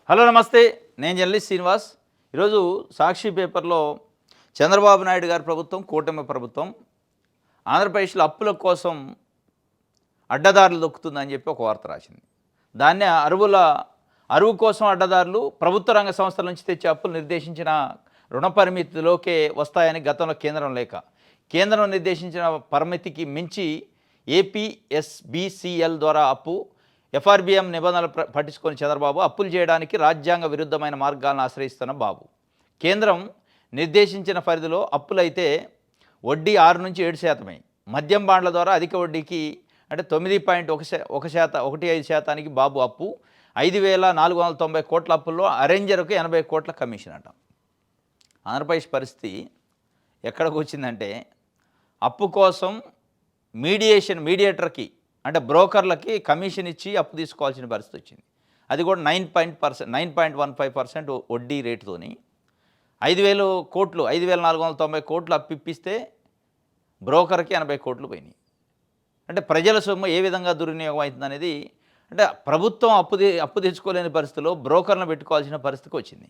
Hello నమస్తే. నేను journalist Srinivas. ఈరోజు సాక్షి పేపర్లో చంద్రబాబు నాయుడు గారి ప్రభుత్వం, కూటమి ప్రభుత్వం ఆంధ్రప్రదేశ్లో అప్పుల కోసం అడ్డదారులు దొక్కుతుందని చెప్పి ఒక వార్త రాసింది. దాన్నే అరువు కోసం అడ్డదారులు ప్రభుత్వ రంగ సంస్థల నుంచి తెచ్చే అప్పులు నిర్దేశించిన రుణ పరిమితిలోకే వస్తాయని గతంలో కేంద్రం నిర్దేశించిన పరిమితికి మించి ఏపీఎస్బీసీఎల్ ద్వారా అప్పు ఎఫ్ఆర్బిఎం నిబంధనలు పట్టించుకొని చంద్రబాబు అప్పులు చేయడానికి రాజ్యాంగ విరుద్ధమైన మార్గాలను ఆశ్రయిస్తున్న బాబు. కేంద్రం నిర్దేశించిన పరిధిలో అప్పులైతే వడ్డీ 6 నుంచి 7%. మద్యం బాండ్ల ద్వారా అధిక వడ్డీకి అంటే 9.1% బాబు అప్పు. 5,490 కోట్ల అప్పుల్లో అరేంజర్కు 80 కోట్ల కమిషన్ అంట. ఆంధ్రప్రదేశ్ పరిస్థితి ఎక్కడికి వచ్చిందంటే అప్పు కోసం మీడియేటర్కి అంటే బ్రోకర్లకి కమిషన్ ఇచ్చి అప్పు తీసుకోవాల్సిన పరిస్థితి వచ్చింది. అది కూడా 9.15% వడ్డీ రేటుతోని 5,000 కోట్లు 5,490 కోట్లు అప్పు ఇప్పిస్తే బ్రోకర్కి 80 కోట్లు పోయినాయి. అంటే ప్రజల సొమ్ము ఏ విధంగా దుర్వినియోగం అవుతుంది అనేది, అంటే ప్రభుత్వం అప్పు తెచ్చుకోలేని పరిస్థితిలో బ్రోకర్లను పెట్టుకోవాల్సిన పరిస్థితికి వచ్చింది.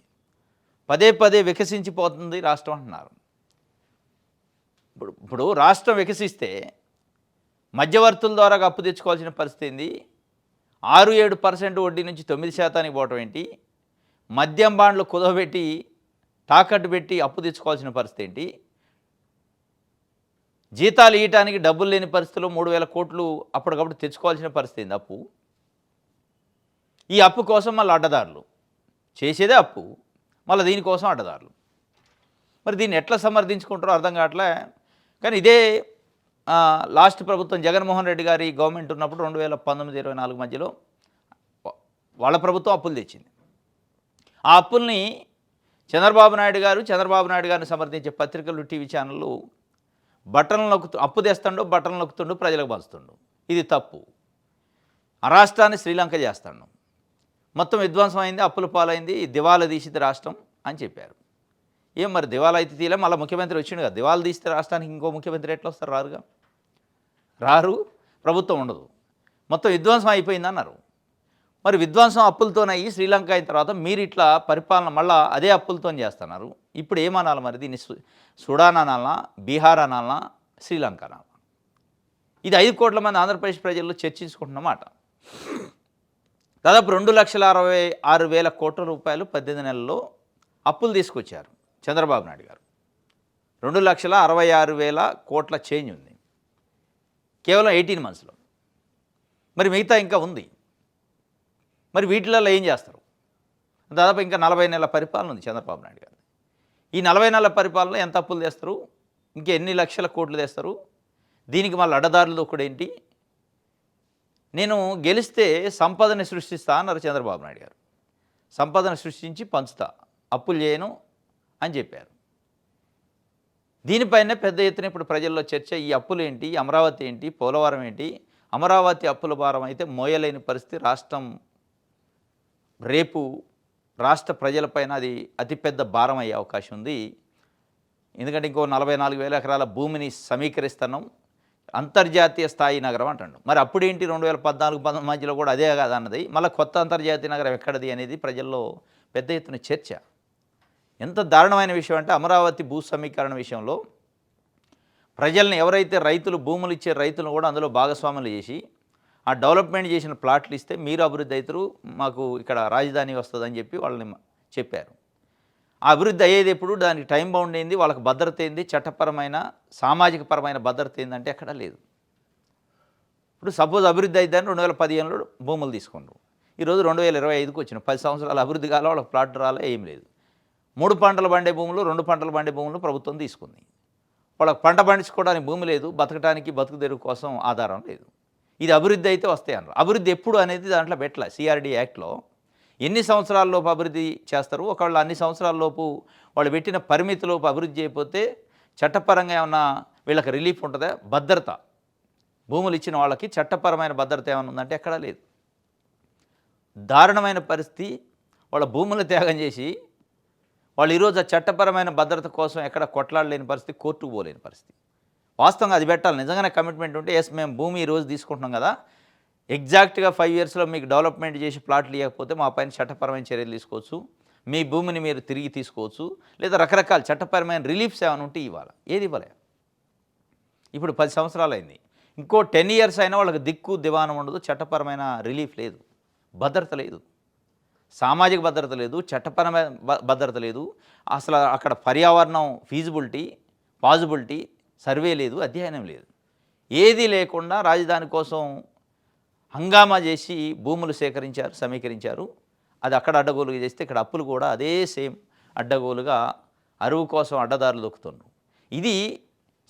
పదే వికసించిపోతుంది రాష్ట్రం అంటున్నారు. ఇప్పుడు రాష్ట్రం వికసిస్తే మధ్యవర్తుల ద్వారా అప్పు తెచ్చుకోవాల్సిన పరిస్థితి ఏంది? 6-7% వడ్డీ నుంచి 9% పోవటం ఏంటి? మద్యం బాండ్లు కుదవబెట్టి తాకట్టు పెట్టి అప్పు తెచ్చుకోవాల్సిన పరిస్థితి ఏంటి? జీతాలు ఇవ్వటానికి డబ్బులు లేని పరిస్థితుల్లో 3,000 కోట్లు అప్పటికప్పుడు తెచ్చుకోవాల్సిన పరిస్థితి ఏంది అప్పు? ఈ అప్పు కోసం మళ్ళీ అడ్డదారులు చేసేదే అప్పు, మళ్ళీ దీనికోసం అడ్డదారులు. మరి దీన్ని ఎట్లా సమర్థించుకుంటారో అర్థం కావట్లే. కానీ ఇదే లాస్ట్ ప్రభుత్వం జగన్మోహన్ రెడ్డి గారి గవర్నమెంట్ ఉన్నప్పుడు 2019-24 మధ్యలో వాళ్ళ ప్రభుత్వం అప్పులు తెచ్చింది. ఆ అప్పుల్ని చంద్రబాబు నాయుడు గారిని సమర్థించే పత్రికలు, టీవీ ఛానళ్ళు అప్పు తెస్తాడు, బట్టలు నొక్కుతుండు, ప్రజలకు పంచుతుండు. ఇది తప్పు. ఆ రాష్ట్రాన్ని శ్రీలంక చేస్తాడు. మొత్తం విధ్వంసం అయింది, అప్పుల పాలైంది, దివాలా తీసింది రాష్ట్రం అని చెప్పారు. ఏం మరి దివాలా అయితే తీలే, మళ్ళీ ముఖ్యమంత్రి వచ్చిండు కదా. దివాలా తీస్తే రాష్ట్రానికి ఇంకో ముఖ్యమంత్రి ఎట్లా వస్తారు? రారు, ప్రభుత్వం ఉండదు, మొత్తం విధ్వంసం అయిపోయింది అన్నారు. మరి విధ్వంసం అప్పులతోనయ్యి శ్రీలంక అయిన తర్వాత మీరు ఇట్లా పరిపాలన మళ్ళీ అదే అప్పులతో చేస్తున్నారు. ఇప్పుడు ఏమనాలి మరి? దీన్ని సుడాన్ అనాలనా, బీహార్ అనాలనా, శ్రీలంక అనాలనా? ఇది 5 కోట్ల మంది ఆంధ్రప్రదేశ్ ప్రజల్లో చర్చించుకుంటున్నమాట. దాదాపు 2,66,000 కోట్ల రూపాయలు 18 నెలల్లో అప్పులు తీసుకొచ్చారు చంద్రబాబు నాయుడు గారు. 2,66,000 కోట్ల చేంజ్ ఉంది కేవలం 18 మంత్స్లో. మరి మిగతా ఇంకా ఉంది. మరి వీటిలలో ఏం చేస్తారు? దాదాపు ఇంకా 40 నెలల పరిపాలన ఉంది చంద్రబాబు నాయుడు గారు. ఈ 40 నెలల పరిపాలనలో ఎంత అప్పులు తెస్తారు? ఇంకెన్ని లక్షల కోట్లు తెస్తారు? దీనికి మళ్ళీ అడ్డదారులు దొక్కుడేంటి? నేను గెలిస్తే సంపదని సృష్టిస్తా అన్నారు చంద్రబాబు నాయుడు గారు. సంపదను సృష్టించి పంచుతా, అప్పులు చేయను అని చెప్పారు. దీనిపైనే పెద్ద ఎత్తున ఇప్పుడు ప్రజల్లో చర్చ. ఈ అప్పులు ఏంటి? అమరావతి ఏంటి? పోలవరం ఏంటి? అమరావతి అప్పుల భారం అయితే మోయలేని పరిస్థితి రాష్ట్రం. రేపు రాష్ట్ర ప్రజలపైన అది అతిపెద్ద భారం అయ్యే అవకాశం ఉంది. ఎందుకంటే ఇంకో 44,000 ఎకరాల భూమిని సమీకరిస్తున్నాం, అంతర్జాతీయ స్థాయి నగరం అంటాడు. మరి అప్పుడేంటి 2014-19 మధ్యలో కూడా అదే కాదు అన్నది. మళ్ళీ కొత్త అంతర్జాతీయ నగరం ఎక్కడది అనేది ప్రజల్లో పెద్ద ఎత్తున చర్చ. ఎంత దారుణమైన విషయం అంటే అమరావతి భూ సమీకరణ విషయంలో ప్రజల్ని ఎవరైతే భూములు ఇచ్చే రైతులను కూడా అందులో భాగస్వాములు చేసి ఆ డెవలప్మెంట్ చేసిన ప్లాట్లు ఇస్తే మీరు అభివృద్ధి అవుతారు, మాకు ఇక్కడ రాజధాని వస్తుందని చెప్పి వాళ్ళని చెప్పారు. ఆ అభివృద్ధి అయ్యేది ఎప్పుడు? దానికి టైం బౌండ్ ఏంది, వాళ్ళకి భద్రత ఏంది, చట్టపరమైన సామాజిక పరమైన భద్రత ఏందంటే ఎక్కడ లేదు. ఇప్పుడు సపోజ్ అభివృద్ధి అయిద్దని 2015లో భూములు తీసుకున్నారు. ఈరోజు 2025కి వచ్చిన 10 సంవత్సరాల అభివృద్ధి కాలం వాళ్ళకి ప్లాట్ రాలే, ఏం లేదు. 3 పంటలు పండే భూములు, 2 పంటలు పండే భూములు ప్రభుత్వం తీసుకుంది. వాళ్ళకి పంట పండించుకోవడానికి భూమి లేదు, బతకడానికి బతుకు తెరువు కోసం ఆధారం లేదు. ఇది అభివృద్ధి అయితే వస్తాయి అన్నారు. అభివృద్ధి ఎప్పుడు అనేది దాంట్లో పెట్టలే. సిఆర్డీ యాక్ట్లో ఎన్ని సంవత్సరాల లోపు అభివృద్ధి చేస్తారు? ఒకవేళ అన్ని సంవత్సరాల లోపు వాళ్ళు పెట్టిన పరిమితి లోపు అభివృద్ధి చేయకపోతే చట్టపరంగా ఏమన్నా వీళ్ళకి రిలీఫ్ ఉంటుందా? భద్రత, భూములు ఇచ్చిన వాళ్ళకి చట్టపరమైన భద్రత ఏమైనా ఉందంటే ఎక్కడా లేదు. దారుణమైన పరిస్థితి. వాళ్ళ భూములు త్యాగం చేసి వాళ్ళు ఈరోజు ఆ చట్టపరమైన భద్రత కోసం ఎక్కడ కొట్లాడలేని పరిస్థితి, కోర్టుకు పోలేని పరిస్థితి. వాస్తవంగా అది పెట్టాలి. నిజంగానే కమిట్మెంట్ ఉంటే ఎస్ మేము భూమి ఈరోజు తీసుకుంటున్నాం కదా, ఎగ్జాక్ట్‌గా 5 ఇయర్స్‌లో మీకు డెవలప్‌మెంట్ చేసి ప్లాట్లు ఇయ్యకపోతే మా పైన చట్టపరమైన చర్యలు తీసుకోవచ్చు. మీ భూమిని మీరు తిరిగి తీసుకోవచ్చు. లేదా రకరకాల చట్టపరమైన రిలీఫ్స్ ఏమైనా ఉంటే ఇవ్వాలా. ఏది ఇవ్వలే. ఇప్పుడు 10 సంవత్సరాలయింది. ఇంకో 10 ఇయర్స్ అయినా వాళ్ళకి దిక్కు దివానం ఉండదు. చట్టపరమైన రిలీఫ్ లేదు. భద్రత లేదు. సామాజిక భద్రత లేదు. చట్టపరమైన భద్రత లేదు. అసలు అక్కడ పర్యావరణం ఫీజిబిలిటీ, పాజిబిలిటీ సర్వే లేదు. అధ్యయనం లేదు. ఏదీ లేకుండా రాజధాని కోసం హంగామా చేసి భూములు సేకరించారు, సమీకరించారు. అది అక్కడ అడ్డగోలుగా చేస్తే ఇక్కడ అప్పులు కూడా అదే సేమ్ అడ్డగోలుగా అరువు కోసం అడ్డదారులు దొక్కుతున్నారు. ఇది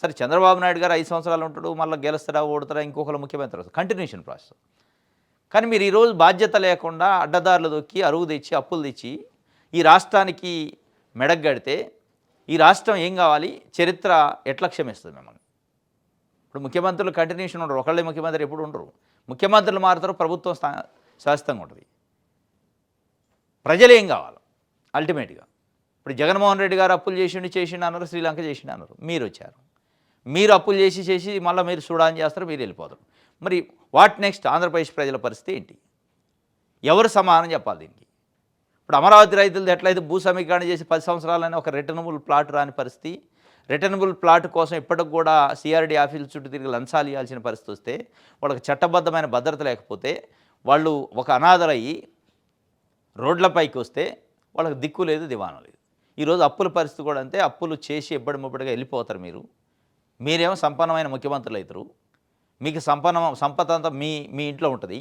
సరే చంద్రబాబు నాయుడు గారు 5 సంవత్సరాలు ఉంటాడు, మళ్ళీ గెలుస్తాడా, ఓడతాడా, ఇంకొకరు ముఖ్యమంత్రి అవుతారు. Continuation process. కానీ మీరు ఈరోజు బాధ్యత లేకుండా అడ్డదారులు దొక్కి అరువు తెచ్చి అప్పులు తెచ్చి ఈ రాష్ట్రానికి మెడగడితే ఈ రాష్ట్రం ఏం కావాలి? చరిత్ర ఎట్లా క్షమిస్తుంది మిమ్మల్ని? ఇప్పుడు ముఖ్యమంత్రులు కంటిన్యూషన్ ఉండరు. ఒకళ్ళే ముఖ్యమంత్రి ఎప్పుడు ఉండరు. ముఖ్యమంత్రులు మారుతారు, ప్రభుత్వం శాశ్వతంగా ఉంటుంది. ప్రజలు ఏం కావాలి అల్టిమేట్గా? ఇప్పుడు జగన్మోహన్ రెడ్డి గారు అప్పులు చేసిండు అన్నారు, శ్రీలంక చేసిండు అన్నారు. మీరు వచ్చారు, మీరు అప్పులు చేసి మళ్ళీ మీరు చూడాలని చేస్తారు, మీరు వెళ్ళిపోతారు. మరి వాట్ నెక్స్ట్? ఆంధ్రప్రదేశ్ ప్రజల పరిస్థితి ఏంటి? ఎవరు సమాధానం చెప్పాలి దీనికి? ఇప్పుడు అమరావతి రైతులది ఎట్లయితే భూ సమీకరణ చేసి 10 సంవత్సరాలైనా ఒక రిటర్నబుల్ ప్లాట్ రాని పరిస్థితి, రిటర్నబుల్ ప్లాట్ కోసం ఇప్పటికి కూడా సిఆర్డీ ఆఫీసుల చుట్టూ తిరిగి లంచాలు ఇవ్వాల్సిన పరిస్థితి వస్తే, వాళ్ళకి చట్టబద్ధమైన భద్రత లేకపోతే, వాళ్ళు ఒక అనాథలయ్యి రోడ్లపైకి వస్తే వాళ్ళకి దిక్కు లేదు, దివానం లేదు. ఈరోజు అప్పుల పరిస్థితి కూడా అంతే. అప్పులు చేసి ఎబ్బడి ముబ్బడిగా వెళ్ళిపోతారు మీరేమో సంపన్నమైన ముఖ్యమంత్రులు అవుతారు. మీకు సంపద అంతా మీ ఇంట్లో ఉంటుంది.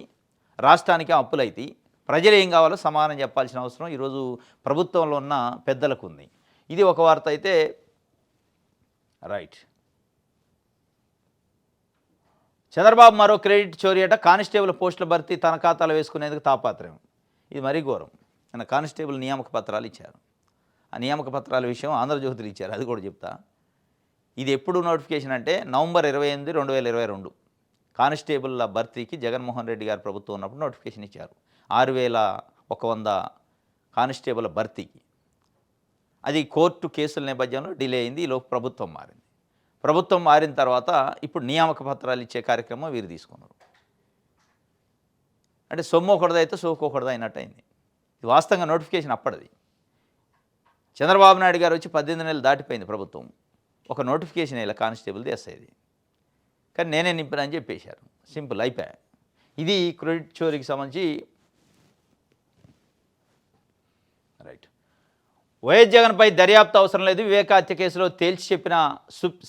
రాష్ట్రానికి అప్పులు అవుతాయి. ప్రజలు ఏం కావాలో సమాధానం చెప్పాల్సిన అవసరం ఈరోజు ప్రభుత్వంలో ఉన్న పెద్దలకు ఉంది. ఇది ఒక వార్త అయితే రైట్. చంద్రబాబు మరో క్రెడిట్ చోరీ అట. కానిస్టేబుల్ పోస్టుల భర్తీ తన ఖాతాలో వేసుకునేందుకు తాపాత్రయం. ఇది మరీ ఘోరం. ఆయన కానిస్టేబుల్ నియామక పత్రాలు ఇచ్చారు. ఆ నియామక పత్రాల విషయం ఆంధ్రజ్యోతిలో ఇచ్చారు, అది కూడా చెప్తా. ఇది ఎప్పుడు నోటిఫికేషన్ అంటే నవంబర్ 28, 2022 కానిస్టేబుల్ల భర్తీకి జగన్మోహన్ రెడ్డి గారు ప్రభుత్వం ఉన్నప్పుడు నోటిఫికేషన్ ఇచ్చారు. 6100 కానిస్టేబుల్ భర్తీకి. అది కోర్టు కేసుల నేపథ్యంలో డిలే అయింది. ఈలోపు ప్రభుత్వం మారింది. ప్రభుత్వం మారిన తర్వాత ఇప్పుడు నియామక పత్రాలు ఇచ్చే కార్యక్రమం వీరు తీసుకున్నారు. అంటే సొమ్ము ఒకటిదైతే సోకు ఒకటిది అయినట్టు అయింది. ఇది వాస్తవంగా నోటిఫికేషన్ అప్పటిది. చంద్రబాబు నాయుడు గారు వచ్చి 18 నెలలు దాటిపోయింది ప్రభుత్వం. ఒక నోటిఫికేషన్ ఇలా కానిస్టేబుల్ది ఎస్ఐది. కానీ నేనే నింపినని చెప్పేశారు. సింపుల్ అయిపోయా. ఇది క్రెడిట్ చోరీకి సంబంధించి రైట్. వైఎస్ జగన్పై దర్యాప్తు అవసరం లేదు, వివేక హత్య కేసులో తేల్చి చెప్పిన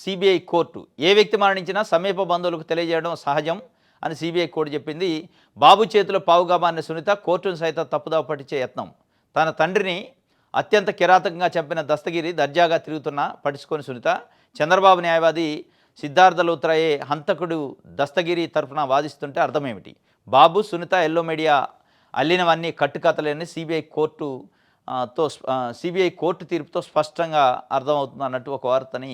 సిబిఐ కోర్టు. ఏ వ్యక్తి మరణించినా సమీప బంధువులకు తెలియజేయడం సహజం అని సిబిఐ కోర్టు చెప్పింది. బాబు చేతిలో పావుగా మారిన సునీత కోర్టును సైతం తప్పుదావ పట్టించే యత్నం. తన తండ్రిని అత్యంత కిరాతకంగా చంపిన దస్తగిరి దర్జాగా పట్టించుకొని సునీత. చంద్రబాబు న్యాయవాది సిద్ధార్థ లూత్రాయే హంతకుడు దస్తగిరి తరఫున వాదిస్తుంటే అర్థమేమిటి? బాబు, సునీత, ఎల్లో మీడియా అల్లినవన్నీ కట్టుకథలేని సిబిఐ కోర్టు తీర్పుతో స్పష్టంగా అర్థమవుతుంది అన్నట్టు ఒక వార్తని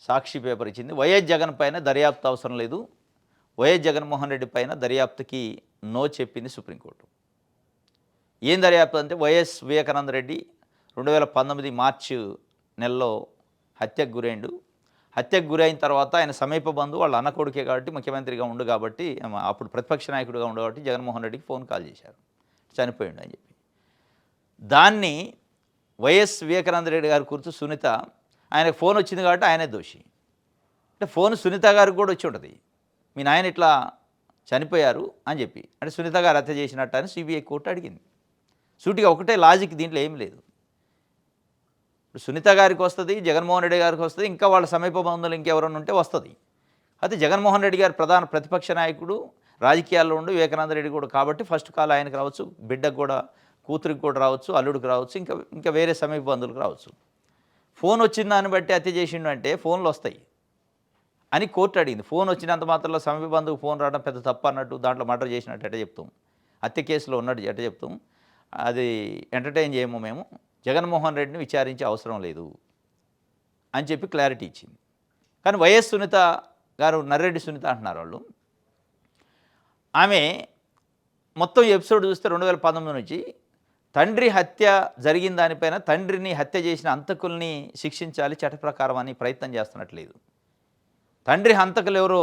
సాక్షి పేపర్ ఇచ్చింది. వైఎస్ జగన్ పైన దర్యాప్తు అవసరం లేదు, వైఎస్ జగన్మోహన్ రెడ్డి పైన దర్యాప్తుకి నో చెప్పింది సుప్రీంకోర్టు. ఏం దర్యాప్తు అంటే వైఎస్ వివేకానంద రెడ్డి 2019 మార్చి నెలలో హత్యకు గురైండు. హత్యకు గురైన తర్వాత ఆయన సమీప బంధువు వాళ్ళ అన్న కొడుకే కాబట్టి ముఖ్యమంత్రిగా ఉండు కాబట్టి అప్పుడు ప్రతిపక్ష నాయకుడిగా ఉండు కాబట్టి జగన్మోహన్ రెడ్డికి ఫోన్ కాల్ చేశారు చనిపోయిండు అని చెప్పి. దాన్ని వైఎస్ వివేకానంద రెడ్డి గారి గుర్తు సునీత, ఆయనకు ఫోన్ వచ్చింది కాబట్టి ఆయనే దోషి. అంటే ఫోన్ సునీత గారికి కూడా వచ్చి ఉంటుంది, మీ నాయన ఇట్లా చనిపోయారు అని చెప్పి. అంటే సునీత గారు హత్య చేసినట్టు అని సిబిఐ కోర్టు అడిగింది. సూటిగా ఒకటే లాజిక్, దీంట్లో ఏం లేదు. ఇప్పుడు సునీత గారికి వస్తుంది, జగన్మోహన్ రెడ్డి గారికి వస్తుంది, ఇంకా వాళ్ళ సమీప బంధువులు ఇంకెవరైనా ఉంటే వస్తుంది. అయితే జగన్మోహన్ రెడ్డి గారు ప్రధాన ప్రతిపక్ష నాయకుడు, రాజకీయాల్లో ఉండి వివేకానంద రెడ్డి కూడా కాబట్టి ఫస్ట్ కాల్ ఆయనకు రావచ్చు, బిడ్డకు కూడా, కూతురికి కూడా రావచ్చు, అల్లుడికి రావచ్చు, ఇంకా వేరే సమీప బంధువులకు రావచ్చు. ఫోన్ వచ్చిన దాన్ని బట్టి హత్య చేసిండు అంటే ఫోన్లు వస్తాయి అని కోర్టు అడిగింది. ఫోన్ వచ్చినంత మాత్రంలో సమీప బంధువుకు ఫోన్ రావడం పెద్ద తప్పు అన్నట్టు, దాంట్లో మర్డర్ చేసినట్టు ఎట్ట చెప్తాం, హత్య కేసులో ఉన్నట్టు ఎట్ట చెప్తాం, అది ఎంటర్టైన్ చేయము మేము, జగన్మోహన్ రెడ్డిని విచారించే అవసరం లేదు అని చెప్పి క్లారిటీ ఇచ్చింది. కానీ వైఎస్ సునీత గారు, నర్రెడ్డి సునీత అంటున్నారు వాళ్ళు, ఆమె మొత్తం ఎపిసోడ్ చూస్తే 2019 నుంచి తండ్రి హత్య జరిగిన దానిపైన తండ్రిని హత్య చేసిన హంతకుల్ని శిక్షించాలి చట్ట ప్రకారం అని ప్రయత్నం చేస్తున్నట్లేదు. తండ్రి హంతకులు ఎవరో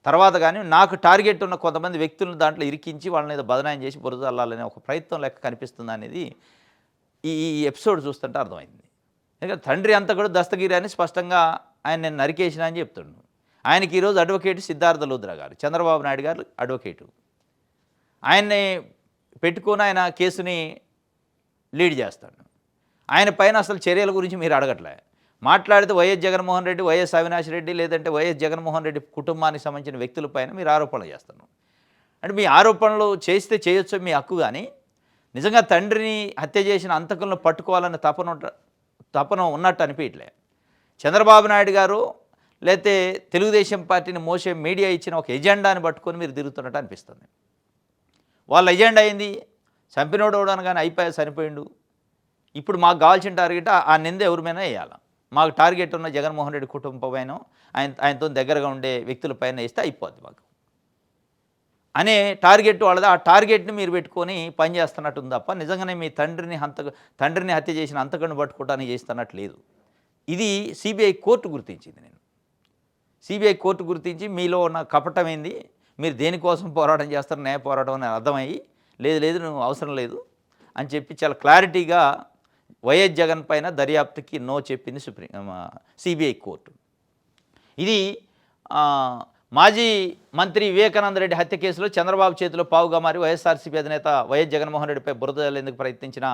తర్వాత కానీ నాకు టార్గెట్ ఉన్న కొంతమంది వ్యక్తులను దాంట్లో ఇరికించి వాళ్ళని ఏదో బదనాయం చేసి బురద అల్లాలనే ఒక ప్రయత్నం లెక్క కనిపిస్తుంది అనేది ఈ ఎపిసోడ్ చూస్తుంటే అర్థమైంది. ఎందుకంటే తండ్రి అంతా కూడా దస్తగిరి అని స్పష్టంగా ఆయన నేను నరికేసిన అని చెప్తుండు. ఆయనకి ఈరోజు అడ్వకేట్ సిద్ధార్థ లూద్రా గారు, చంద్రబాబు నాయుడు గారు అడ్వకేటు. ఆయన్ని పెట్టుకొని ఆయన కేసుని లీడ్ చేస్తాడు. ఆయన పైన అసలు చర్యల గురించి మీరు అడగట్లే. మాట్లాడితే వైఎస్ జగన్మోహన్ రెడ్డి, వైఎస్ అవినాష్ రెడ్డి లేదంటే వైఎస్ జగన్మోహన్ రెడ్డి కుటుంబానికి సంబంధించిన వ్యక్తులపైన మీరు ఆరోపణలు చేస్తున్నారు. అంటే మీ ఆరోపణలు చేస్తే చేయొచ్చు, మీ హక్కు. కానీ నిజంగా తండ్రిని హత్య చేసిన అంతకులను పట్టుకోవాలనే తపన ఉన్నట్టు అనిపించలే. చంద్రబాబు నాయుడు గారు లేతే తెలుగుదేశం పార్టీని మోసే మీడియా ఇచ్చిన ఒక ఎజెండాని పట్టుకొని మీరు తిరుగుతున్నట్టు అనిపిస్తుంది. వాళ్ళ ఎజెండా అయింది, చంపినోడు అవడానికి కానీ అయిపోయా చనిపోయిండు. ఇప్పుడు మాకు కావాల్సిన టార్గెట్ ఆ నింద ఎవరి మీద వేయాలి. మాకు టార్గెట్ ఉన్న జగన్మోహన్ రెడ్డి కుటుంబం పైన ఆయనతో దగ్గరగా ఉండే వ్యక్తుల పైన వేస్తే అయిపోద్ది మాకు అనే టార్గెట్ వాళ్ళది. ఆ టార్గెట్ని మీరు పెట్టుకొని పనిచేస్తున్నట్టు ఉంది తప్ప నిజంగానే మీ తండ్రిని హత్య చేసిన అంతకుని పట్టుకోవడానికి చేస్తున్నట్టు లేదు. ఇది సిబిఐ కోర్టు గుర్తించింది. సిబిఐ కోర్టు గుర్తించి మీలో ఉన్న కపటం ఏంది, మీరు దేనికోసం పోరాటం చేస్తారు, న్యాయ పోరాటం అని అర్థమయ్యి లేదు నువ్వు అవసరం లేదు అని చెప్పి చాలా క్లారిటీగా వైఎస్ జగన్ పైన దర్యాప్తుకి నో చెప్పింది సిబిఐ కోర్టు. ఇది మాజీ మంత్రి వివేకానంద రెడ్డి హత్య కేసులో చంద్రబాబు చేతిలో పావుగా మారి వైఎస్ఆర్సీపీ అధినేత వైఎస్ జగన్మోహన్ రెడ్డిపై బురద జల్లేందుకు ప్రయత్నించిన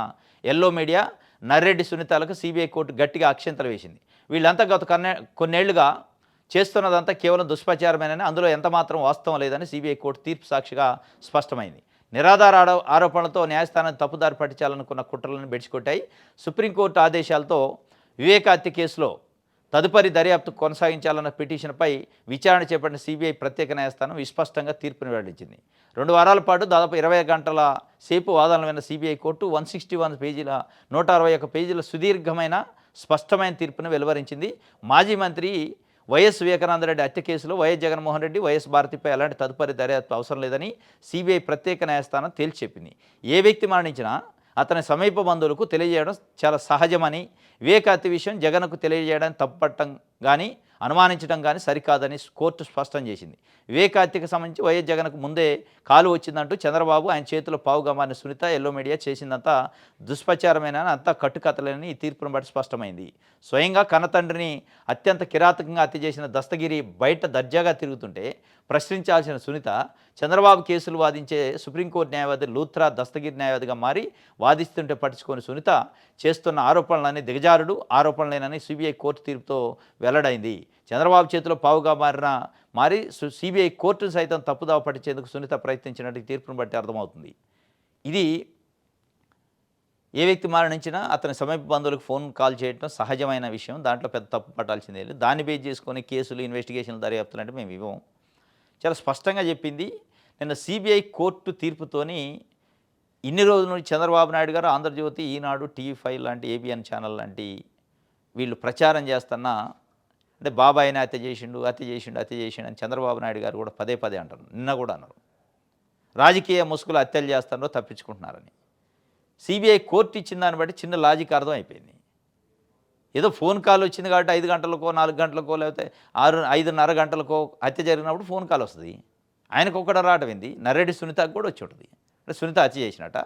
ఎల్లో మీడియా నర్రెడ్డి సునీతలకు సిబిఐ కోర్టు గట్టిగా అక్షంతలు వేసింది. వీళ్ళంతా గత కొన్నేళ్లుగా చేస్తున్నదంతా కేవలం దుష్ప్రచారమేనని, అందులో ఎంతమాత్రం వాస్తవం లేదని సిబిఐ కోర్టు తీర్పు సాక్షిగా స్పష్టమైంది. నిరాధార ఆరోపణలతో న్యాయస్థానాన్ని తప్పుదారి పట్టించాలనుకున్న కుట్రలను బెడిచికొట్టాయి. సుప్రీంకోర్టు ఆదేశాలతో వివేక హత్య కేసులో తదుపరి దర్యాప్తు కొనసాగించాలన్న పిటిషన్పై విచారణ చేపట్టిన సిబిఐ ప్రత్యేక న్యాయస్థానం విస్పష్టంగా తీర్పును వెల్లడించింది. 2 వారాల పాటు దాదాపు 20 గంటల సేపు వాదనలు విన్న సిబిఐ కోర్టు 161 పేజీల 161 పేజీల సుదీర్ఘమైన స్పష్టమైన తీర్పును వెలువరించింది. మాజీ మంత్రి వైఎస్ వివేకానంద రెడ్డి హత్య కేసులో వైఎస్ జగన్మోహన్ రెడ్డి, వైఎస్ భారతిపై అలాంటి తదుపరి దర్యాప్తు అవసరం లేదని సిబిఐ ప్రత్యేక న్యాయస్థానం తేల్చి చెప్పింది. ఏ వ్యక్తి మరణించినా అతని సమీప బంధువులకు తెలియజేయడం చాలా సహజమని, వివేక హత్య విషయం జగన్కు తెలియజేయడానికి తప్పట్టం కానీ అనుమానించడం కానీ సరికాదని కోర్టు స్పష్టం చేసింది. వివేక హత్యకు సంబంధించి వైఎస్ జగన్కు ముందే కాలు వచ్చిందంటూ చంద్రబాబు, ఆయన చేతిలో పావుగా మారిన సునీత, ఎల్లో మీడియా చేసిందంతా దుష్ప్రచారమేనని, అంతా కట్టుకథలేని ఈ తీర్పును బట్టి స్పష్టమైంది. స్వయంగా కన్నతండ్రిని అత్యంత కిరాతకంగా హత్య చేసిన దస్తగిరి బయట దర్జాగా తిరుగుతుంటే ప్రశ్నించాల్సిన సునీత, చంద్రబాబు కేసులు వాదించే సుప్రీంకోర్టు న్యాయవాది లూత్రా దస్తగిరి న్యాయవాదిగా మారి వాదిస్తుంటే పట్టించుకొని సునీత చేస్తున్న ఆరోపణలన్నీ దిగజారుడు ఆరోపణలేనని సిబిఐ కోర్టు తీర్పుతో వెల్లడైంది. చంద్రబాబు చేతిలో పావుగా మారి సిబిఐ కోర్టును సైతం తప్పుదావ పట్టించేందుకు సునీత ప్రయత్నించినట్టు తీర్పును బట్టి అర్థమవుతుంది. ఇది ఏ వ్యక్తి మరణించినా అతని సమీప బంధువులకు ఫోన్ కాల్ చేయడం సహజమైన విషయం, దాంట్లో పెద్ద తప్పు పట్టాల్సిందే లేదు. దాన్ని బేస్ చేసుకొని కేసులు, ఇన్వెస్టిగేషన్లు, దర్యాప్తులు అంటే మేము ఇవ్వం. చాలా స్పష్టంగా చెప్పింది. నిన్న సిబిఐ కోర్టు తీర్పుతోని ఇన్ని రోజుల నుంచి చంద్రబాబు నాయుడు గారు, ఆంధ్రజ్యోతి, ఈనాడు, టీవీ5 లాంటి, ఏబిఎన్ ఛానల్ లాంటి వీళ్ళు ప్రచారం చేస్తున్న, అంటే బాబాయిని హత్య చేసిండు అని చంద్రబాబు నాయుడు గారు కూడా పదే అంటారు. నిన్న కూడా అన్నారు రాజకీయ ముసుగులు హత్యలు చేస్తారో తప్పించుకుంటున్నారని. సిబిఐ కోర్టు ఇచ్చిన దాన్ని బట్టి చిన్న లాజిక్ అర్థం అయిపోయింది. ఏదో ఫోన్ కాల్ వచ్చింది కాబట్టి 5 గంటలకో 4 గంటలకో లేకపోతే 5:30 గంటలకో హత్య జరిగినప్పుడు ఫోన్ కాల్ వస్తుంది. ఆయనకు ఒక్కడ రావటం ఏంది, నర్రెడ్డి సునీతకు కూడా వచ్చి ఉంటుంది. అంటే సునీత హత్య చేసినట్ట,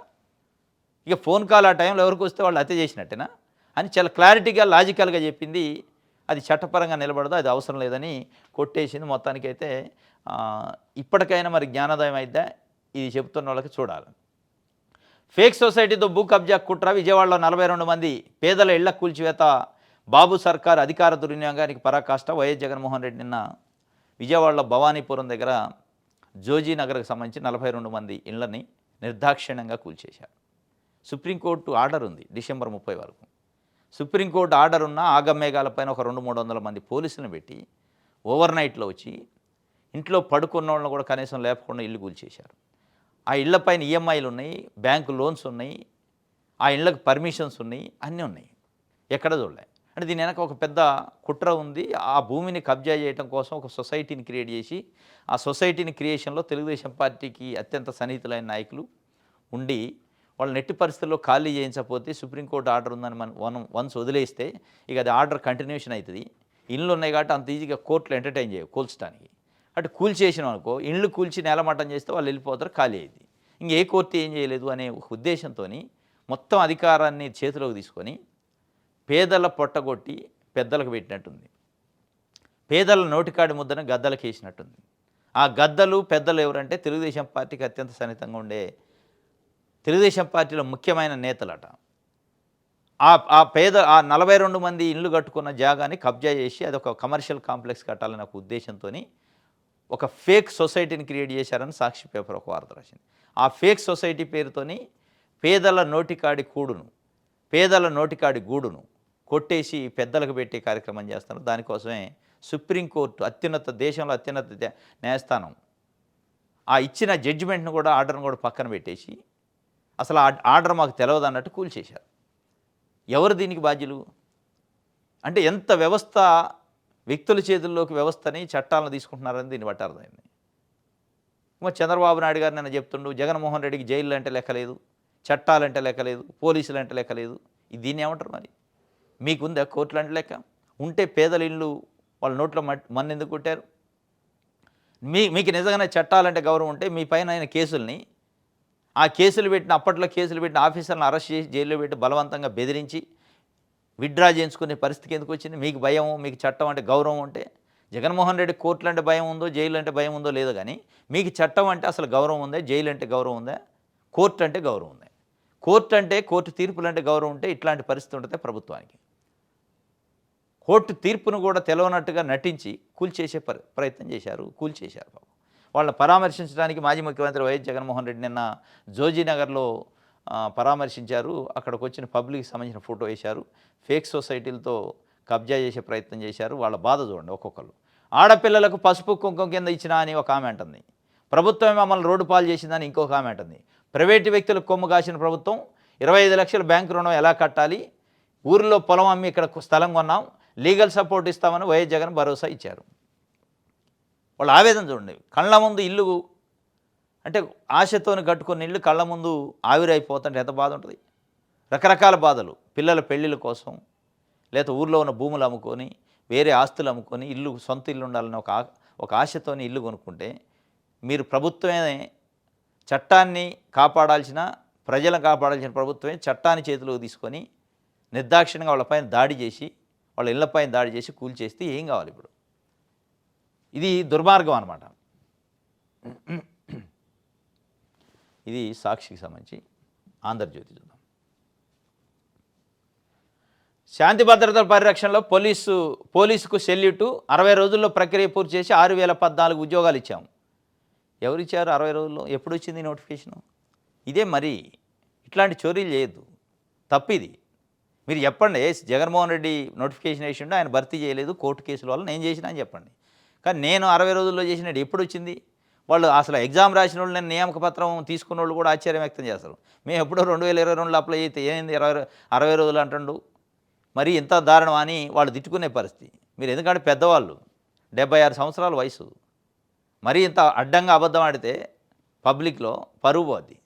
ఇక ఫోన్ కాల్ ఆ టైంలో ఎవరికి వస్తే వాళ్ళు హత్య చేసినట్టేనా అని చాలా క్లారిటీగా, లాజికల్గా చెప్పింది. అది చట్టపరంగా నిలబడదు, అది అవసరం లేదని కొట్టేసింది. మొత్తానికైతే ఇప్పటికైనా మరి జ్ఞానోదయం అయితే ఇది చెప్తున్న వాళ్ళకి చూడాలి. ఫేక్ సొసైటీతో భూ కబ్జా కుట్ర, విజయవాడలో 42 మంది పేదల ఇళ్ల కూల్చివేత, బాబు సర్కార్ అధికార దుర్వినియోగానికి పరాకాష్ట. వైఎస్ జగన్మోహన్ రెడ్డి నిన్న విజయవాడలో భవానీపురం దగ్గర జోజీ నగర్కి సంబంధించి 42 మంది ఇళ్లని నిర్దాక్షిణ్యంగా కూల్చేశారు. సుప్రీంకోర్టు ఆర్డర్ ఉంది డిసెంబర్ 30 వరకు. సుప్రీంకోర్టు ఆర్డర్ ఉన్న ఆగమేఘాలపైన ఒక 200-300 మంది పోలీసులను పెట్టి ఓవర్ నైట్లో వచ్చి ఇంట్లో పడుకున్న వాళ్ళని కూడా కనీసం లేపకుండా ఇల్లు కూల్చేశారు. ఆ ఇళ్లపైన ఈఎంఐలు ఉన్నాయి, బ్యాంకు లోన్స్ ఉన్నాయి, ఆ ఇళ్లకు పర్మిషన్స్ ఉన్నాయి, అన్నీ ఉన్నాయి. ఎక్కడ చూడలే. అంటే దీని వెనక ఒక పెద్ద కుట్ర ఉంది. ఆ భూమిని కబ్జా చేయడం కోసం ఒక సొసైటీని క్రియేట్ చేసి, ఆ సొసైటీని క్రియేషన్లో తెలుగుదేశం పార్టీకి అత్యంత సన్నిహితులైన నాయకులు ఉండి వాళ్ళు నెట్టి పరిస్థితుల్లో ఖాళీ చేయించకపోతే సుప్రీంకోర్టు ఆర్డర్ ఉందని మనం వన్స్ వదిలేస్తే ఇక అది ఆర్డర్ కంటిన్యూషన్ అవుతుంది. ఇళ్ళు ఉన్నాయి కాబట్టి అంత ఈజీగా కోర్టులు ఎంటర్టైన్ చేయవు కూల్చడానికి. అటు కూల్చేసినాం అనుకో, ఇండ్లు కూల్చి నేలమట్టం చేస్తే వాళ్ళు వెళ్ళిపోతారు, ఖాళీ అయింది. ఇంకే కోర్టు ఏం చేయలేదు అనే ఒక ఉద్దేశంతో మొత్తం అధికారాన్ని చేతిలోకి తీసుకొని పేదల పొట్టగొట్టి పెద్దలకు పెట్టినట్టుంది. పేదల నోటికాడి ముద్దన గద్దలకు వేసినట్టుంది. ఆ గద్దలు పెద్దలు ఎవరంటే తెలుగుదేశం పార్టీకి అత్యంత సన్నిహితంగా ఉండే తెలుగుదేశం పార్టీలో ముఖ్యమైన నేతలట. ఆ 42 మంది ఇల్లు కట్టుకున్న జాగాని కబ్జా చేసి అదొక కమర్షియల్ కాంప్లెక్స్ కట్టాలనే ఒక ఉద్దేశంతో ఒక ఫేక్ సొసైటీని క్రియేట్ చేశారని సాక్షి పేపర్ ఒక వార్త రాసింది. ఆ ఫేక్ సొసైటీ పేరుతోని పేదల నోటికాడి గూడును కొట్టేసి పెద్దలకు పెట్టే కార్యక్రమం చేస్తున్నారు. దానికోసమే సుప్రీంకోర్టు దేశంలో అత్యున్నత న్యాయస్థానం ఆ ఇచ్చిన జడ్జిమెంట్ను కూడా ఆర్డర్ను కూడా పక్కన పెట్టేసి అసలు ఆ ఆర్డర్ మాకు తెలియదు అన్నట్టు కూల్చేశారు. ఎవరు దీనికి బాధ్యులు? అంటే ఎంత వ్యవస్థ వ్యక్తుల చేతుల్లోకి వ్యవస్థని చట్టాలను తీసుకుంటున్నారని దీన్ని బట్టి అర్థమైంది. చంద్రబాబు నాయుడు గారు నిన్న చెప్తుండు, జగన్మోహన్ రెడ్డికి జైలు అంటే లెక్కలేదు, చట్టాలంటే లెక్కలేదు, పోలీసులు అంటే లెక్కలేదు. దీన్ని ఏమంటారు మరి? మీకుందా కోర్టులు అంటే లెక్క? ఉంటే పేదల ఇళ్ళు వాళ్ళ నోట్లో మన్ను ఎందుకు కొట్టారు? మీకు నిజంగానే చట్టాలంటే గౌరవం ఉంటే మీ పైన అయిన కేసుల్ని అప్పట్లో కేసులు పెట్టిన ఆఫీసర్లను అరెస్ట్ చేసి జైల్లో పెట్టి బలవంతంగా బెదిరించి విత్డ్రా చేయించుకునే పరిస్థితికి ఎందుకు వచ్చింది? మీకు భయం, మీకు చట్టం అంటే గౌరవం ఉంటే. జగన్మోహన్ రెడ్డి కోర్టులు అంటే భయం ఉందో, జైలు అంటే భయం ఉందో లేదో కానీ మీకు చట్టం అంటే అసలు గౌరవం ఉందా? జైలు అంటే గౌరవం ఉందా? కోర్టు అంటే గౌరవం ఉందా? కోర్టు తీర్పులు అంటే గౌరవం ఉంటే ఇట్లాంటి పరిస్థితి ఉంటుంది ప్రభుత్వానికి. కోర్టు తీర్పును కూడా తెలవనట్టుగా నటించి కూల్చేసే ప్రయత్నం చేశారు, కూల్చేశారు. వాళ్ళని పరామర్శించడానికి మాజీ ముఖ్యమంత్రి వైఎస్ జగన్మోహన్ రెడ్డి నిన్న జోజీనగర్లో పరామర్శించారు. అక్కడికి వచ్చిన పబ్లిక్కి సంబంధించిన ఫోటో వేశారు. ఫేక్ సొసైటీలతో కబ్జా చేసే ప్రయత్నం చేశారు. వాళ్ళ బాధ చూడండి. ఒక్కొక్కరు ఆడపిల్లలకు పసుపు కుంకుమ కింద ఇచ్చినా అని ఒక ఆమె అంటుంది, ప్రభుత్వమే మమ్మల్ని రోడ్డు పాలు చేసిందని ఇంకొక ఆమె అంటుంది. ప్రైవేటు వ్యక్తులకు కొమ్ము కాసిన ప్రభుత్వం 25 లక్షల బ్యాంకు రుణం ఎలా కట్టాలి, ఊరిలో పొలం అమ్మి ఇక్కడ స్థలం కొన్నాం, లీగల్ సపోర్ట్ ఇస్తామని వైఎస్ జగన్ భరోసా ఇచ్చారు. వాళ్ళ ఆవేదన చూడండి. కళ్ళ ముందు ఇల్లు అంటే ఆశతోని కట్టుకున్న ఇల్లు కళ్ళ ముందు ఆవిరైపోతుంటే ఎంత బాధ ఉంటుంది? రకరకాల బాధలు, పిల్లల పెళ్ళిళ్ళ కోసం, లేదా ఊర్లో ఉన్న భూములు అమ్ముకొని వేరే ఆస్తులు అమ్ముకొని సొంత ఇల్లు ఉండాలని ఒక ఆశతోని ఇల్లు కొనుక్కుంటే, మీరు ప్రభుత్వమే చట్టాన్ని కాపాడాల్సిన, ప్రజలను కాపాడాల్సిన ప్రభుత్వమే చట్టాన్ని చేతిలోకి తీసుకొని నిర్దాక్షిణ్యంగా వాళ్ళపైన దాడి చేసి, వాళ్ళ ఇళ్లపైన దాడి చేసి కూల్చేస్తే ఏం కావాలి ఇప్పుడు? ఇది దుర్మార్గం అన్నమాట. ఇది సాక్షికి సంబంధించి. ఆంధ్రజ్యోతి చూద్దాం. శాంతి భద్రతల పరిరక్షణలో పోలీసుకు సెల్యూటు, 60 రోజుల్లో ప్రక్రియ పూర్తి చేసి 6014 ఉద్యోగాలు ఇచ్చాము. ఎవరిచ్చారు 60 రోజుల్లో? ఎప్పుడు వచ్చింది నోటిఫికేషను? ఇదే మరి. ఇట్లాంటి చోరీలు చేయొద్దు, తప్పిది. మీరు చెప్పండి, జగన్మోహన్ రెడ్డి నోటిఫికేషన్ వేసిండు, ఆయన భర్తీ చేయలేదు, కోర్టు కేసుల వల్ల నేను చేసినా అని చెప్పండి. కానీ నేను 60 రోజుల్లో చేసినట్టు ఎప్పుడు వచ్చింది? వాళ్ళు అసలు ఎగ్జామ్ రాసిన వాళ్ళు, నేను నియామక పత్రం తీసుకున్న వాళ్ళు కూడా ఆశ్చర్యం వ్యక్తం చేస్తారు. మేము ఎప్పుడో 2022లో అప్లై అయితే ఏంది 60 రోజులు అంటుండు, మరి ఇంత దారుణం అని వాళ్ళు తిట్టుకునే పరిస్థితి. మీరు ఎందుకంటే పెద్దవాళ్ళు, 76 సంవత్సరాల వయసు, మరీ ఇంత అడ్డంగా అబద్ధం ఆడితే పబ్లిక్లో పరువు పోద్ది.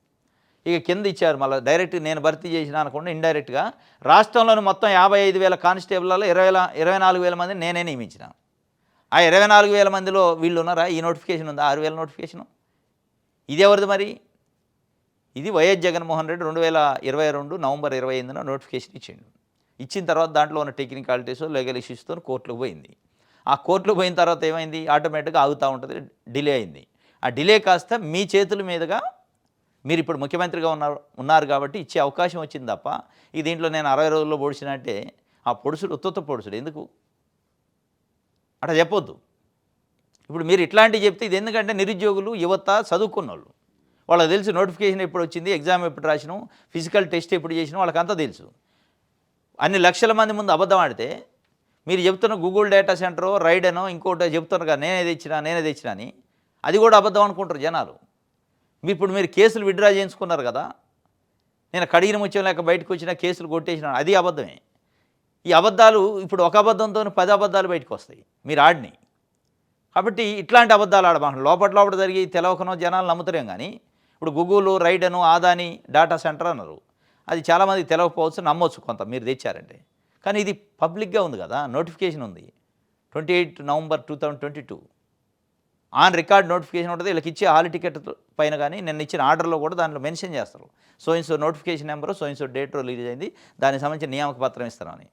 ఇక కింద ఇచ్చారు మళ్ళీ డైరెక్ట్ నేను భర్తీ చేసిన అనకుండా ఇండైరెక్ట్గా రాష్ట్రంలోని మొత్తం 55,000 కానిస్టేబుల్లో 24,000 మందిని నేనే నియమించిన. ఆ 24,000 మందిలో వీళ్ళు ఉన్నారా? ఈ నోటిఫికేషన్ ఉందా? 6,000 నోటిఫికేషను. ఇది ఎవరిది మరి? ఇది వైఎస్ జగన్మోహన్ రెడ్డి 2022 నవంబర్ 25న నోటిఫికేషన్ ఇచ్చిండు. ఇచ్చిన తర్వాత దాంట్లో ఉన్న టెక్నికాలిటీస్, లీగల్ ఇష్యూస్తో కోర్టుకు పోయింది. ఆ కోర్టుకు పోయిన తర్వాత ఏమైంది? ఆటోమేటిక్గా ఆగుతూ ఉంటుంది, డిలే అయింది. ఆ డిలే కాస్త మీ చేతుల మీదుగా మీరు ఇప్పుడు ముఖ్యమంత్రిగా ఉన్నారు కాబట్టి ఇచ్చే అవకాశం వచ్చింది తప్ప, ఈ దీంట్లో నేను 60 రోజుల్లో పొడిచినంటే ఆ పొడుసుడు ఉత్త పొడుసుడు ఎందుకు అట్లా చెప్పొద్దు. ఇప్పుడు మీరు ఇట్లాంటివి చెప్తే ఇది ఎందుకంటే నిరుద్యోగులు, యువత, చదువుకున్న వాళ్ళు, వాళ్ళకి తెలుసు నోటిఫికేషన్ ఎప్పుడు వచ్చింది, ఎగ్జామ్ ఎప్పుడు రాసినాం, ఫిజికల్ టెస్ట్ ఎప్పుడు చేసినాం, వాళ్ళకంతా తెలుసు. అన్ని లక్షల మంది ముందు అబద్ధం ఆడితే మీరు చెప్తున్న గూగుల్ డేటా సెంటరో, రైడ్ అనో ఇంకోటి చెప్తున్నారు కదా, నేనే తెచ్చినా అని, అది కూడా అబద్ధం అనుకుంటారు జనాలు. మీరు కేసులు విత్డ్రా చేయించుకున్నారు కదా, నేను కడిగిన ముత్యం లేక బయటకు వచ్చిన కేసులు కొట్టేసిన, అది అబద్ధమే. ఈ అబద్ధాలు ఇప్పుడు ఒక అబద్ధంతో 10 అబద్ధాలు బయటకు వస్తాయి మీరు ఆడిని. కాబట్టి ఇట్లాంటి అబద్ధాలు ఆడబాను. లోపల జరిగి తెలవకనో జనాలు నమ్ముతారేం కానీ, ఇప్పుడు గూగుల్, రైడ్ అను, ఆదాని డేటా సెంటర్ అన్నారు, అది చాలామందికి తెలవకపోవచ్చు, నమ్మొచ్చు కొంత మీరు తెచ్చారంటే. కానీ ఇది పబ్లిక్గా ఉంది కదా, నోటిఫికేషన్ ఉంది 28 నవంబర్ 2022. ఆన్ రికార్డ్ నోటిఫికేషన్ ఉంటుంది. వీళ్ళకి ఇచ్చే హాల్ టికెట్ పైన కానీ నిన్న ఇచ్చిన ఆర్డర్లో కూడా దాంట్లో మెన్షన్ చేస్తారు. So in so notification number, so in so date release అయింది, దానికి సంబంధించిన నియామక పత్రం ఇస్తారని.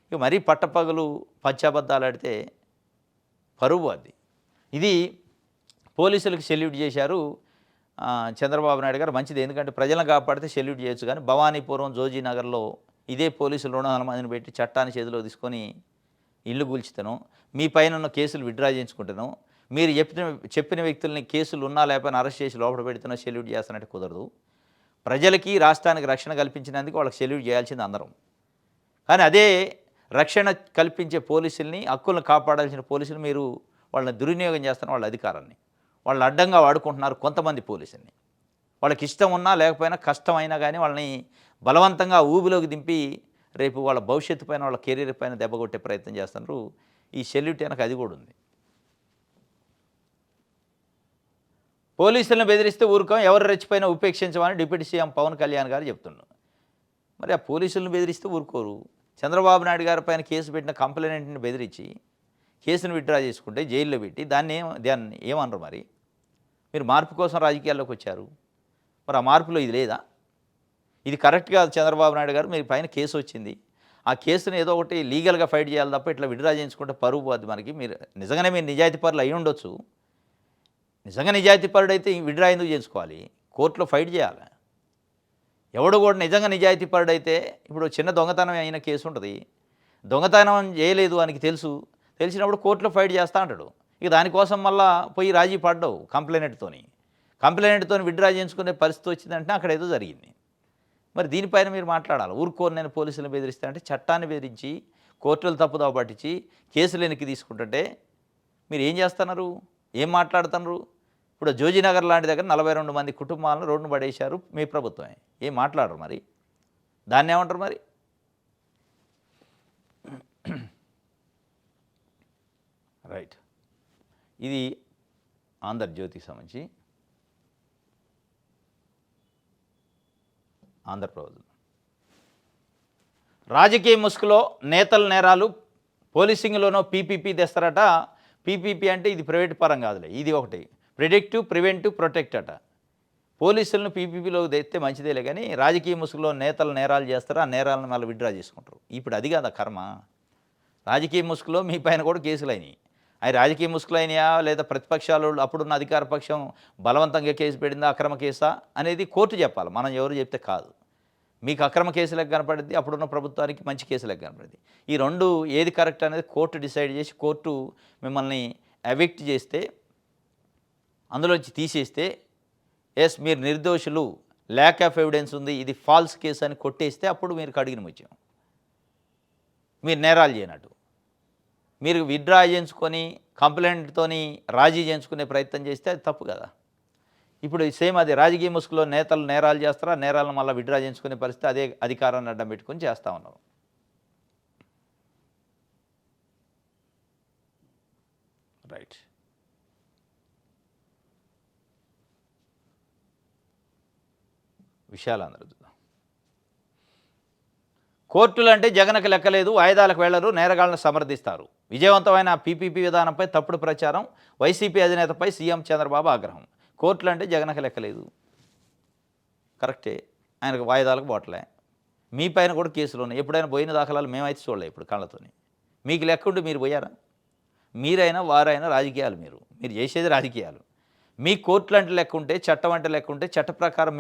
ఇక మరీ పట్టపగలు పచ్చబద్దాలు ఆడితే పరువు అది. ఇది పోలీసులకు సెల్యూట్ చేశారు చంద్రబాబు నాయుడు గారు. మంచిది, ఎందుకంటే ప్రజలను కాపాడితే సెల్యూట్ చేయొచ్చు. కానీ భవానీపురం జోజీనగర్లో ఇదే పోలీసులు 200 మందిని పెట్టి చట్టాన్ని చేతిలో తీసుకొని ఇల్లు కూల్చుతాను, మీ పైన ఉన్న కేసులు విత్డ్రా చేయించుకుంటాను, మీరు చెప్పిన వ్యక్తుల్ని కేసులు ఉన్నా లేకపోయినా అరెస్ట్ చేసి లోపల పెడుతున్నా సెల్యూట్ చేస్తానంటే కుదరదు. ప్రజలకి రాష్ట్రానికి రక్షణ కల్పించినందుకు వాళ్ళకి సెల్యూట్ చేయాల్సింది అందరం. కానీ అదే రక్షణ కల్పించే పోలీసుల్ని, హక్కులను కాపాడాల్సిన పోలీసులు మీరు వాళ్ళని దుర్వినియోగం చేస్తున్న వాళ్ళ అధికారాన్ని వాళ్ళు అడ్డంగా వాడుకుంటున్నారు. కొంతమంది పోలీసుల్ని వాళ్ళకి ఇష్టం ఉన్నా లేకపోయినా కష్టమైనా కానీ వాళ్ళని బలవంతంగా ఊబిలోకి దింపి రేపు వాళ్ళ భవిష్యత్తు పైన, వాళ్ళ కెరీర్ పైన దెబ్బ కొట్టే ప్రయత్నం చేస్తున్నారు. ఈ సెల్యూట్ వెనక అది కూడా ఉంది. పోలీసులను బెదిరిస్తే ఊరుకోం, ఎవరు రెచ్చిపోయినా ఉపేక్షించమని డిప్యూటీ సీఎం పవన్ కళ్యాణ్ గారు చెప్తున్నారు. మరి ఆ పోలీసులను బెదిరిస్తే ఊరుకోరు. చంద్రబాబు నాయుడు గారి పైన కేసు పెట్టిన కంప్లైంట్ని బెదిరించి కేసును విత్డ్రా చేసుకుంటే జైల్లో పెట్టి దాన్ని ఏమనరు? మరి మీరు మార్పు కోసం రాజకీయాల్లోకి వచ్చారు, మరి ఆ మార్పులో ఇది లేదా? ఇది కరెక్ట్ కాదు చంద్రబాబు నాయుడు గారు. మీ పైన కేసు వచ్చింది, ఆ కేసును ఏదో ఒకటి లీగల్గా ఫైట్ చేయాలి తప్ప ఇట్లా విత్డ్రా చేయించుకుంటే పరువు పోద్ది మనకి. మీరు నిజంగానే మీరు నిజాయితీ పరులు అయి ఉండొచ్చు. నిజంగా నిజాయితీ పరుడు అయితే విత్డ్రా ఎందుకు చేసుకోవాలి? కోర్టులో ఫైట్ చేయాలి. ఎవడు కూడా నిజంగా నిజాయితీ పరుడైతే, ఇప్పుడు చిన్న దొంగతనం అయిన కేసు ఉంటుంది, దొంగతనం చేయలేదు అని తెలిసినప్పుడు కోర్టులో ఫైట్ చేస్తూ అంటాడు. ఇక దానికోసం మళ్ళీ పోయి రాజీ పడ్డావు కంప్లైంట్తో విత్డ్రా చేయించుకునే పరిస్థితి వచ్చిందంటే అక్కడ ఏదో జరిగింది. మరి దీనిపైన మీరు మాట్లాడాలి. ఊరుకోని నేను పోలీసులను బెదిరిస్తా అంటే చట్టాన్ని బెదిరించి కోర్టులు తప్పుదోవ పట్టించి కేసులు వెనక్కి తీసుకుంటుంటే మీరు ఏం చేస్తున్నారు? ఏం మాట్లాడుతున్నారు? ఇప్పుడు జోజీనగర్ లాంటి దగ్గర 42 మంది కుటుంబాలను రోడ్డును పడేశారు మీ ప్రభుత్వమే. ఏం మాట్లాడరు? మరి దాన్ని ఏమంటారు? మరి రైట్, ఇది ఆంధ్రజ్యోతికి సంబంధించి ఆంధ్రప్రదేశ్ రాజకీయ ముసుగులో నేతల నేరాలు పోలీసింగ్లోనో పీపీపీ తెస్తారట. పీపీపీ అంటే ఇది ప్రైవేట్ పరం కాదులే, ఇది ఒకటి ప్రిడిక్టివ్ ప్రివెంటివ్ ప్రొటెక్ట్ అట. పోలీసులను పీపీపీలోకి తెస్తే మంచిదేలే, కానీ రాజకీయ ముసుగులో నేతలు నేరాలు చేస్తారు, ఆ నేరాలను మళ్ళీ విత్డ్రా చేసుకుంటారు. ఇప్పుడు అది కాదా కర్మ? రాజకీయ ముసుగులో మీ పైన కూడా కేసులు అయినాయి. అవి రాజకీయ ముసుగులు అయినాయా లేదా ప్రతిపక్షాలు అప్పుడున్న అధికార పక్షం బలవంతంగా కేసు పెట్టిందా, అక్రమ కేసా అనేది కోర్టు చెప్పాలి, మనం ఎవరు చెప్తే కాదు. మీకు అక్రమ కేసులకు కనపడింది, అప్పుడున్న ప్రభుత్వానికి మంచి కేసులకు కనపడింది. ఈ రెండు ఏది కరెక్ట్ అనేది కోర్టు డిసైడ్ చేసి, కోర్టు మిమ్మల్ని ఎవిక్ట్ చేస్తే, అందులోంచి తీసేస్తే, ఎస్ మీరు నిర్దోషులు, ల్యాక్ ఆఫ్ ఎవిడెన్స్ ఉంది, ఇది ఫాల్స్ కేసు అని కొట్టేస్తే అప్పుడు మీరు కడిగిన ముత్యం, మీరు నేరాలు చేయనట్టు. మీరు విత్డ్రా చేయించుకొని కంప్లైంట్తోని రాజీ చేయించుకునే ప్రయత్నం చేస్తే అది తప్పు కదా. ఇప్పుడు సేమ్ అది రాజకీయ ముసుగులో నేతలు నేరాలు చేస్తారా, నేరాలను మళ్ళీ విత్డ్రా చేయించుకునే పరిస్థితి అదే అధికారాన్ని అడ్డం పెట్టుకొని చేస్తూ ఉన్నారు. రైట్, విషయాలు అందరూ చూద్దాం. కోర్టులు అంటే జగన్కి లెక్కలేదు, వాయిదాలకు వెళ్లరు, నేరగాళ్లను సమర్థిస్తారు. విజయవంతమైన పీపీపీ విధానంపై తప్పుడు ప్రచారం, వైసీపీ అధినేతపై సీఎం చంద్రబాబు ఆగ్రహం. కోర్టులు అంటే జగన్కి లెక్కలేదు, కరెక్టే, ఆయనకు వాయిదాలకు పోవట్లే. మీ పైన కూడా కేసులు ఉన్నాయి, ఎప్పుడైనా పోయిన దాఖలాలు మేమైతే చూడలే ఇప్పుడు కళ్ళతోని. మీకు లెక్క ఉంటే మీరు పోయారా? మీరైనా వారైనా రాజకీయాలు, మీరు చేసేది రాజకీయాలు. మీ కోర్టులు అంటే లెక్క ఉంటే, చట్టం అంటే లెక్క ఉంటే, చట్ట ప్రకారం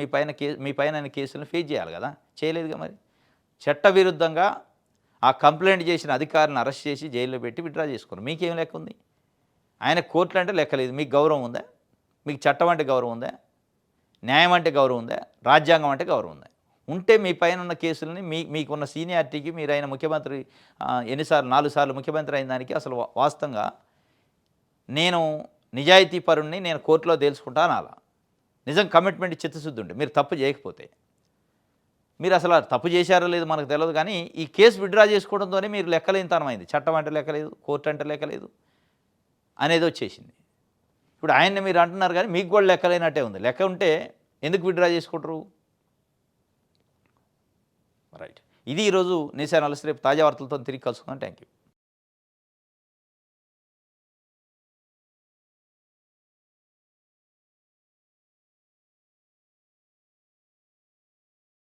మీ పైన కేసులను ఫేస్ చేయాలి కదా. చేయలేదుగా. మరి చట్టవిరుద్ధంగా ఆ కంప్లైంట్ చేసిన అధికారిని అరెస్ట్ చేసి జైల్లో పెట్టి విత్డ్రా చేసుకున్నారు. మీకేం లెక్క ఉంది? ఆయన కోర్టులు అంటే లెక్కలేదు. మీకు గౌరవం ఉందా? మీకు చట్టం అంటే గౌరవం ఉందా? న్యాయం అంటే గౌరవం ఉందా? రాజ్యాంగం అంటే గౌరవం ఉందా? ఉంటే మీ పైన ఉన్న కేసులని మీకున్న సీనియారిటీకి మీరు అయిన ముఖ్యమంత్రి 4 సార్లు ముఖ్యమంత్రి అయిన దానికి అసలు వాస్తవంగా నేను నిజాయితీ పరుణ్ణి, నేను కోర్టులో తేల్చుకుంటాను అలా నిజం కమిట్మెంట్ చిత్తశుద్ధి ఉంటే, మీరు తప్పు చేయకపోతే, మీరు అసలు తప్పు చేశారో లేదు మనకు తెలియదు, కానీ ఈ కేసు విత్డ్రా చేసుకోవడంతోనే మీరు లెక్కలేనితనమైంది. చట్టం అంటే లెక్కలేదు, కోర్టు అంటే లెక్కలేదు అనేది వచ్చేసింది. ఇప్పుడు ఆయన్ని మీరు అంటున్నారు, కానీ మీకు కూడా లెక్కలేనట్టే ఉంది. లెక్క ఉంటే ఎందుకు విత్డ్రా చేసుకుంటారు? రైట్, ఇది ఈరోజు నేషనల్ రేపు తాజా వార్తలతో తిరిగి కలుసుకుందాం. Thank you.